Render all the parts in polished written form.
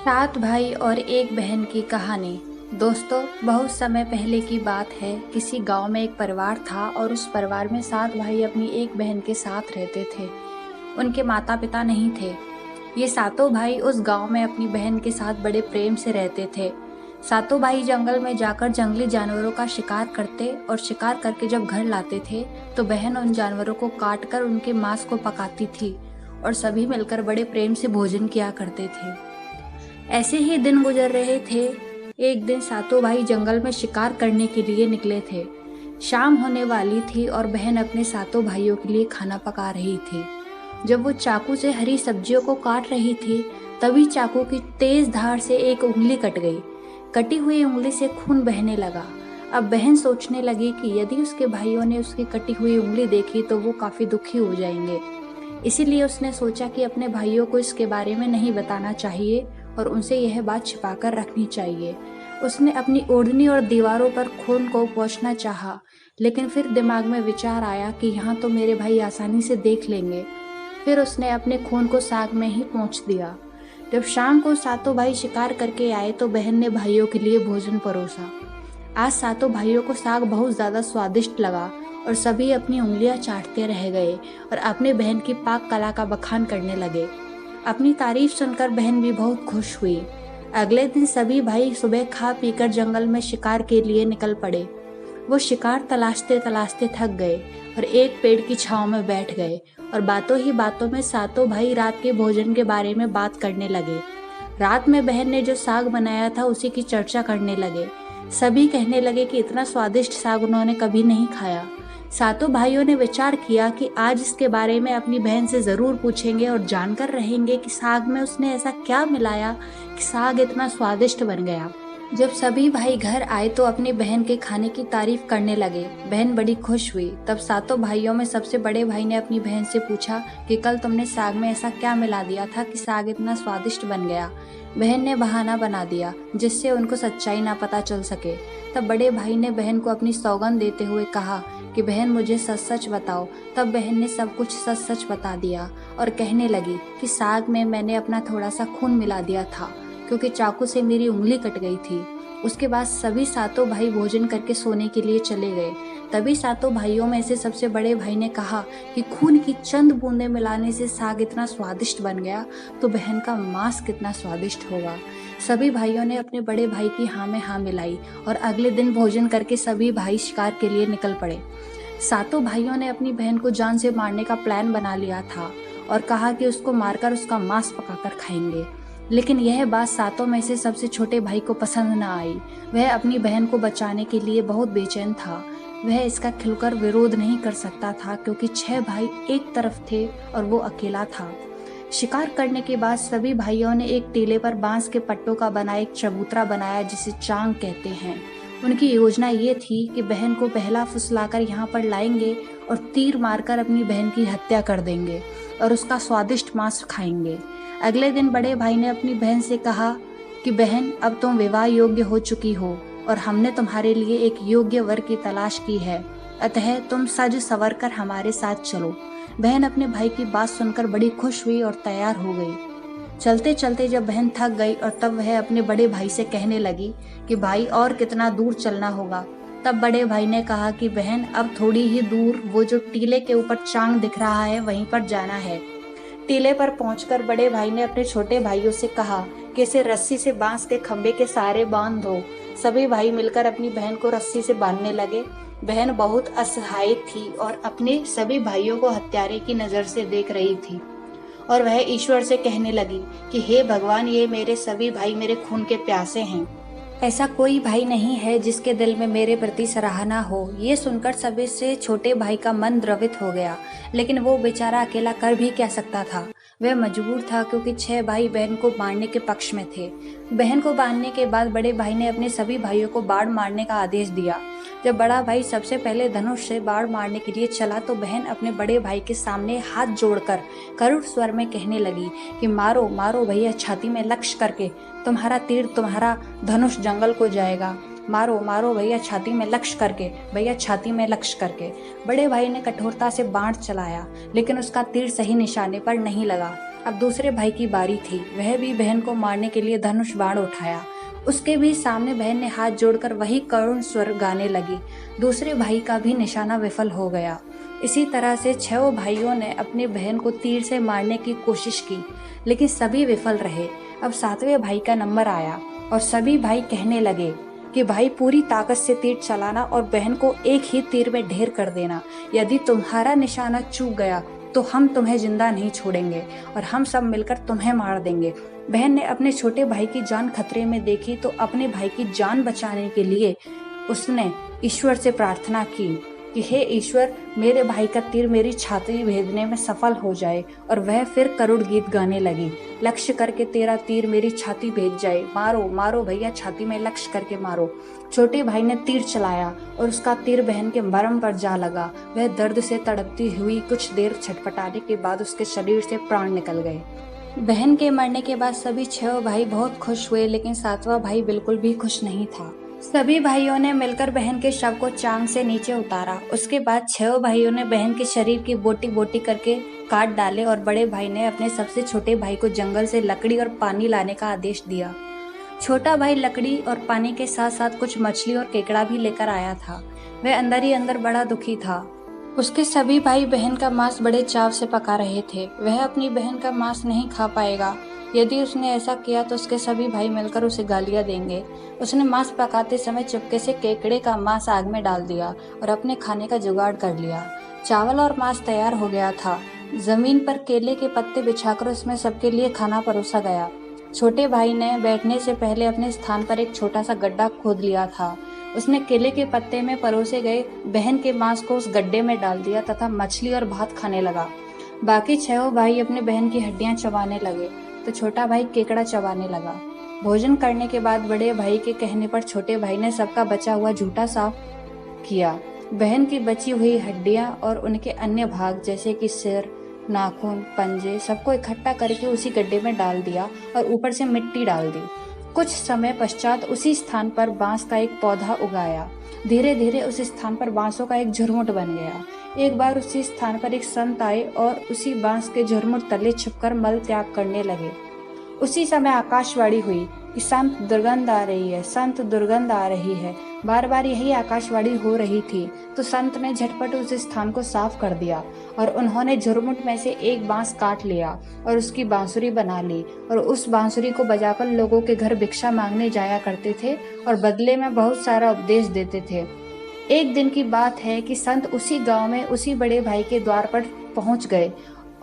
सात भाई और एक बहन की कहानी। दोस्तों, बहुत समय पहले की बात है। किसी गांव में एक परिवार था और उस परिवार में सात भाई अपनी एक बहन के साथ रहते थे। उनके माता पिता नहीं थे। ये सातों भाई उस गांव में अपनी बहन के साथ बड़े प्रेम से रहते थे। सातों भाई जंगल में जाकर जंगली जानवरों का शिकार करते और शिकार करके जब घर लाते थे तो बहन उन जानवरों को काट कर उनके मांस को पकाती थी और सभी मिलकर बड़े प्रेम से भोजन किया करते थे। ऐसे ही दिन गुजर रहे थे। एक दिन सातों भाई जंगल में शिकार करने के लिए निकले थे। शाम होने वाली थी और बहन अपने सातों भाइयों के लिए खाना पका रही थी। जब वो चाकू से हरी सब्जियों को काट रही थी तभी चाकू की तेज धार से एक उंगली कट गई। कटी हुई उंगली से खून बहने लगा। अब बहन सोचने लगी कि यदि उसके भाइयों ने उसकी कटी हुई उंगली देखी तो वो काफी दुखी हो जाएंगे। इसीलिए उसने सोचा कि अपने भाइयों को इसके बारे में नहीं बताना चाहिए और उनसे यह बात छिपाकर रखनी चाहिए। उसने अपनी ओढ़नी और दीवारों पर खून को पोंछना चाहा, लेकिन फिर दिमाग में विचार आया कि यहाँ तो मेरे भाई आसानी से देख लेंगे। फिर उसने अपने खून को साग में ही पोंछ दिया। जब शाम को सातों भाई शिकार करके आए तो बहन ने भाइयों के लिए भोजन परोसा। आज सातों भाइयों को साग बहुत ज्यादा स्वादिष्ट लगा और सभी अपनी उंगलियां चाटते रह गए और अपने बहन की पाक कला का बखान करने लगे। अपनी तारीफ सुनकर बहन भी बहुत खुश हुई। अगले दिन सभी भाई सुबह खा पीकर जंगल में शिकार के लिए निकल पड़े। वो शिकार तलाशते तलाशते थक गए और एक पेड़ की छांव में बैठ गए और बातों ही बातों में सातों भाई रात के भोजन के बारे में बात करने लगे। रात में बहन ने जो साग बनाया था उसी की चर्चा करने लगे। सभी कहने लगे कि इतना स्वादिष्ट साग उन्होंने कभी नहीं खाया। सातों भाइयों ने विचार किया कि आज इसके बारे में अपनी बहन से जरूर पूछेंगे और जानकर रहेंगे कि साग में उसने ऐसा क्या मिलाया कि साग इतना स्वादिष्ट बन गया। जब सभी भाई घर आए तो अपनी बहन के खाने की तारीफ करने लगे। बहन बड़ी खुश हुई। तब सातों भाइयों में सबसे बड़े भाई ने अपनी बहन से पूछा कि कल तुमने साग में ऐसा क्या मिला दिया था कि साग इतना स्वादिष्ट बन गया। बहन ने बहाना बना दिया जिससे उनको सच्चाई ना पता चल सके। तब बड़े भाई ने बहन को अपनी सौगंध देते हुए कहा कि बहन मुझे सच सच बताओ। तब बहन ने सब कुछ सच सच बता दिया और कहने लगी कि साग में मैंने अपना थोड़ा सा खून मिला दिया था क्योंकि चाकू से मेरी उंगली कट गई थी। उसके बाद सभी सातों भाई भोजन करके सोने के लिए चले गए। तभी सातों भाइयों में से सबसे बड़े भाई ने कहा कि खून की चंद बूंदें मिलाने से साग इतना स्वादिष्ट बन गया तो बहन का मांस कितना स्वादिष्ट होगा। सभी भाइयों ने अपने बड़े भाई की हाँ में हाँ मिलाई और अगले दिन भोजन करके सभी भाई शिकार के लिए निकल पड़े। सातों भाइयों ने अपनी बहन को जान से मारने का प्लान बना लिया था और कहा कि उसको मारकर उसका मांस पकाकर खाएंगे। लेकिन यह बात सातों में से सबसे छोटे भाई को पसंद न आई। वह अपनी बहन को बचाने के लिए बहुत बेचैन था। वह इसका खुलकर विरोध नहीं कर सकता था क्योंकि 6 भाई एक तरफ थे और वो अकेला था। शिकार करने के बाद सभी भाइयों ने एक टीले पर बांस के पट्टों का बना एक चबूतरा बनाया जिसे चांग कहते हैं। उनकी योजना ये थी कि बहन को पहला फुसलाकर यहाँ पर लाएंगे और तीर मारकर अपनी बहन की हत्या कर देंगे और उसका स्वादिष्ट मांस खाएंगे। अगले दिन बड़े भाई ने अपनी बहन से कहा कि बहन, अब तुम विवाह योग्य हो चुकी हो और हमने तुम्हारे लिए एक योग्य वर की तलाश की है, अतः तुम सज सवर कर हमारे साथ चलो। बहन अपने भाई की बात सुनकर बड़ी खुश हुई और तैयार हो गई। चलते चलते जब बहन थक गई और तब वह अपने बड़े भाई से कहने लगी कि भाई और कितना दूर चलना होगा। तब बड़े भाई ने कहा कि बहन, अब थोड़ी ही दूर वो जो टीले के ऊपर चांग दिख रहा है वहीं पर जाना है। टीले पर पहुंचकर बड़े भाई ने अपने छोटे भाइयों से कहा कि इसे रस्सी से बांस के खंबे के सहारे बांध दो। सभी भाई मिलकर अपनी बहन को रस्सी से बांधने लगे। बहन बहुत असहाय थी और अपने सभी भाइयों को हत्यारे की नजर से देख रही थी और वह ईश्वर से कहने लगी कि हे भगवान, ये मेरे सभी भाई मेरे खून के प्यासे हैं। ऐसा कोई भाई नहीं है जिसके दिल में मेरे प्रति सराहना हो। ये सुनकर सभी से छोटे भाई का मन द्रवित हो गया, लेकिन वो बेचारा अकेला कर भी क्या सकता था। वह मजबूर था क्योंकि 6 भाई बहन को मारने के पक्ष में थे। बहन को बांधने के बाद बड़े भाई ने अपने सभी भाइयों को बाढ़ मारने का आदेश दिया। जब बड़ा भाई सबसे पहले धनुष से बाढ़ मारने के लिए चला तो बहन अपने बड़े भाई के सामने हाथ जोड़कर करुण स्वर में कहने लगी कि मारो मारो भैया, छाती में लक्ष्य करके, तुम्हारा तीर तुम्हारा धनुष जंगल को जाएगा। मारो मारो भैया, छाती में लक्ष्य करके, भैया छाती में लक्ष्य करके। बड़े भाई ने कठोरता से बाण चलाया लेकिन उसका तीर सही निशाने पर नहीं लगा अब दूसरे भाई की बारी थी। वह भी बहन को मारने के लिए धनुष बाण उठाया। उसके भी सामने बहन ने हाथ जोड़कर वही करुण स्वर गाने लगी। दूसरे भाई का भी निशाना विफल हो गया। इसी तरह से 6 भाइयों ने अपनी बहन को तीर से मारने की कोशिश की, लेकिन सभी विफल रहे। अब 7वें भाई का नंबर आया और सभी भाई कहने लगे कि भाई पूरी ताकत से तीर चलाना और बहन को एक ही तीर में ढेर कर देना। यदि तुम्हारा निशाना चूक गया तो हम तुम्हें जिंदा नहीं छोड़ेंगे और हम सब मिलकर तुम्हें मार देंगे। बहन ने अपने छोटे भाई की जान खतरे में देखी तो अपने भाई की जान बचाने के लिए उसने ईश्वर से प्रार्थना की कि हे ईश्वर, मेरे भाई का तीर मेरी छाती भेदने में सफल हो जाए। और वह फिर करुण गीत गाने लगी। लक्ष्य करके तेरा तीर मेरी छाती भेद जाए, मारो मारो भैया, छाती में लक्ष्य करके मारो। छोटे भाई ने तीर चलाया और उसका तीर बहन के मरम पर जा लगा। वह दर्द से तड़पती हुई कुछ देर छटपटाने के बाद उसके शरीर से प्राण निकल गए। बहन के मरने के बाद सभी 6 भाई बहुत खुश हुए, लेकिन 7वां भाई बिल्कुल भी खुश नहीं था। सभी भाइयों ने मिलकर बहन के शव को चांग से नीचे उतारा। उसके बाद 6 भाइयों ने बहन के शरीर की बोटी बोटी करके काट डाले और बड़े भाई ने अपने सबसे छोटे भाई को जंगल से लकड़ी और पानी लाने का आदेश दिया। छोटा भाई लकड़ी और पानी के साथ साथ कुछ मछली और केकड़ा भी लेकर आया था। वह अंदर ही अंदर बड़ा दुखी था। उसके सभी भाई बहन का मांस बड़े चाव से पका रहे थे। वह अपनी बहन का मांस नहीं खा पाएगा। यदि उसने ऐसा किया तो उसके सभी भाई मिलकर उसे गालियां देंगे। उसने मांस पकाते समय चुपके से केकड़े का मांस आग में डाल दिया और अपने खाने का जुगाड़ कर लिया। चावल और मांस तैयार हो गया था। जमीन पर केले के पत्ते बिछाकर उसमें सबके लिए खाना परोसा गया। छोटे भाई ने बैठने से पहले अपने स्थान पर एक छोटा सा गड्ढा खोद लिया था। उसने केले के पत्ते में परोसे गए बहन के मांस को उस गड्ढे में डाल दिया तथा मछली और भात खाने लगा। बाकी 6 भाई अपने बहन की हड्डियां चबाने लगे तो छोटा भाई केकड़ा चबाने लगा। भोजन करने के बाद बड़े भाई के कहने पर छोटे भाई ने सबका बचा हुआ झूठा साफ किया। बहन की बची हुई हड्डियां और उनके अन्य भाग जैसे कि सिर, नाखून, पंजे सबको इकट्ठा करके उसी गड्ढे में डाल दिया और ऊपर से मिट्टी डाल दी। कुछ समय पश्चात उसी स्थान पर बांस का एक पौधा उगाया। धीरे धीरे उस स्थान पर बांसों का एक झुरमुट बन गया। एक बार उसी स्थान पर एक संत आए और उसी बांस के झुरमुट तले छुपकर मल त्याग करने लगे। उसी समय आकाशवाणी हुई कि संत दुर्गंध आ रही है, संत दुर्गंध आ रही है। बार बार यही आकाशवाणी हो रही थी तो संत ने झटपट उस स्थान को साफ कर दिया और उन्होंने झुरमुट में से एक बांस काट लिया और उसकी बांसुरी बना ली और उस बांसुरी को बजाकर लोगों के घर भिक्षा मांगने जाया करते थे और बदले में बहुत सारा उपदेश देते थे। एक दिन की बात है कि संत उसी गांव में उसी बड़े भाई के द्वार पर पहुंच गए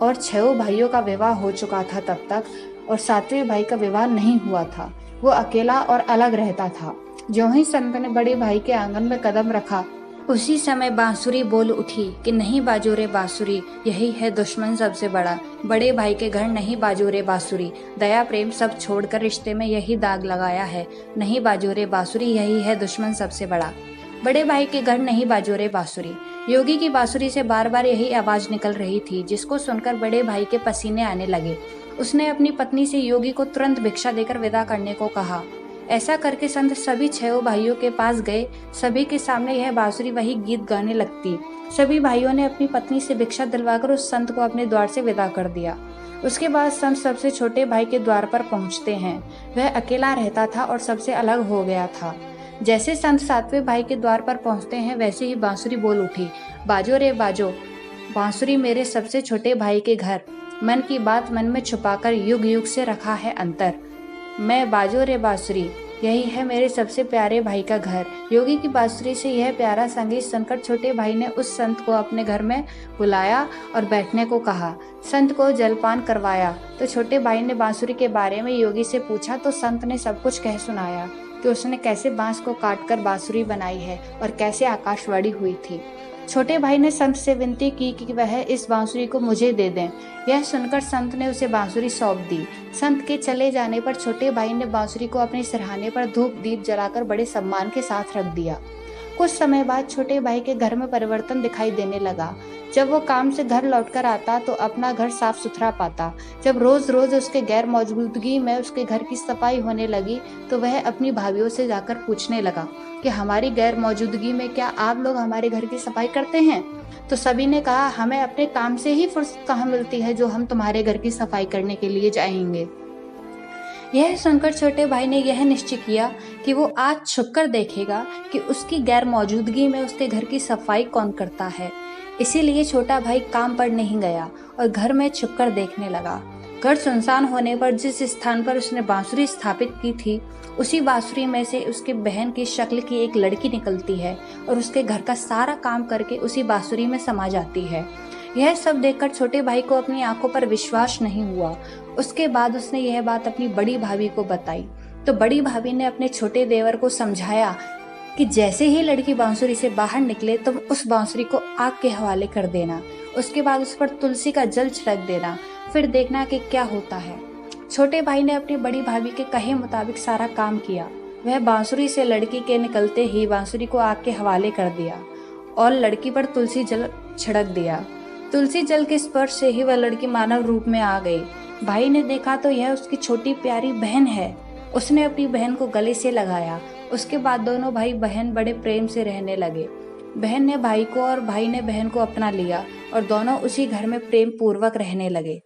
और 6 भाइयों का विवाह हो चुका था तब तक, और 7वें भाई का विवाह नहीं हुआ था। वो अकेला और अलग रहता था। जो ही संत ने बड़े भाई के आंगन में कदम रखा उसी समय बांसुरी बोल उठी कि नहीं बाजो रे बांसुरी, यही है दुश्मन सबसे बड़ा। बड़े भाई के घर नहीं बाजो रे बांसुरी, दया प्रेम सब छोड़कर रिश्ते में यही दाग लगाया है। नहीं बाजो रे बांसुरी, यही है दुश्मन सबसे बड़ा। बड़े भाई के घर नहीं बाजो रे बांसुरी। योगी की बांसुरी से बार बार यही आवाज निकल रही थी, जिसको सुनकर बड़े भाई के पसीने आने लगे। उसने अपनी पत्नी से योगी को तुरंत भिक्षा देकर विदा करने को कहा। ऐसा करके संत सभी 6 भाइयों के पास गए। सभी के सामने यह बांसुरी वही गीत गाने लगती। सभी भाइयों ने अपनी पत्नी से भिक्षा दिलवाकर उस संत को अपने द्वार से विदा कर दिया। उसके बाद संत सबसे छोटे भाई के द्वार पर पहुंचते हैं। वह अकेला रहता था और सबसे अलग हो गया था। जैसे संत 7वें भाई के द्वार पर पहुंचते हैं वैसे ही बांसुरी बोल उठी, बाजो रे बाजो बांसुरी मेरे सबसे छोटे भाई के घर। मन की बात मन में छुपाकर युग युग से रखा है अंतर। मैं बाजो रे बांसुरी, यही है मेरे सबसे प्यारे भाई का घर। योगी की बांसुरी से यह प्यारा संगीत सुनकर छोटे भाई ने उस संत को अपने घर में बुलाया और बैठने को कहा। संत को जलपान करवाया तो छोटे भाई ने बांसुरी के बारे में योगी से पूछा तो संत ने सब कुछ कह सुनाया कि उसने कैसे बांस को काटकर बांसुरी बनाई है और कैसे आकाशवाणी हुई थी। छोटे भाई ने संत से विनती की कि वह इस बांसुरी को मुझे दे दें। यह सुनकर संत ने उसे बांसुरी सौंप दी। संत के चले जाने पर छोटे भाई ने बांसुरी को अपने सिरहाने पर धूप दीप जलाकर बड़े सम्मान के साथ रख दिया। कुछ समय बाद छोटे भाई के घर में परिवर्तन दिखाई देने लगा। जब वो काम से घर लौटकर आता तो अपना घर साफ सुथरा पाता। जब रोज रोज उसके गैर मौजूदगी में उसके घर की सफाई होने लगी तो वह अपनी भाभीियों से जाकर पूछने लगा कि हमारी गैर मौजूदगी में क्या आप लोग हमारे घर की सफाई करते हैं? तो सभी ने कहा, हमें अपने काम से ही फुर्सत कहाँ मिलती है जो हम तुम्हारे घर की सफाई करने के लिए जाएंगे। यह सुनकर छोटे भाई ने यह निश्चय किया कि वो आज छुपकर देखेगा कि उसकी गैर मौजूदगी में उसके घर की सफाई कौन करता है। इसीलिए छोटा भाई काम पर नहीं गया और घर में छुपकर देखने लगा। घर सुनसान होने पर जिस स्थान पर उसने बांसुरी स्थापित की थी, उसी बांसुरी में से उसकी बहन की शक्ल की एक लड़की निकलती है और उसके घर का सारा काम करके उसी बांसुरी में समा जाती है। यह सब देखकर छोटे भाई को अपनी आंखों पर विश्वास नहीं हुआ। उसके बाद उसने यह बात अपनी बड़ी भाभी को बताई तो बड़ी भाभी ने अपने छोटे देवर को समझाया कि जैसे ही लड़की बांसुरी से बाहर निकले तुम उस बांसुरी को आग के हवाले कर देना। उसके बाद उस पर तुलसी का जल छिड़क देना, फिर देखना कि क्या होता है। छोटे भाई ने अपनी बड़ी भाभी के कहे मुताबिक सारा काम किया। वह बांसुरी से लड़की के निकलते ही बांसुरी को आग के हवाले कर दिया और लड़की पर तुलसी जल छिड़क दिया। तुलसी जल के स्पर्श से ही वह लड़की मानव रूप में आ गई। भाई ने देखा तो यह उसकी छोटी प्यारी बहन है। उसने अपनी बहन को गले से लगाया। उसके बाद दोनों भाई बहन बड़े प्रेम से रहने लगे। बहन ने भाई को और भाई ने बहन को अपना लिया और दोनों उसी घर में प्रेम पूर्वक रहने लगे।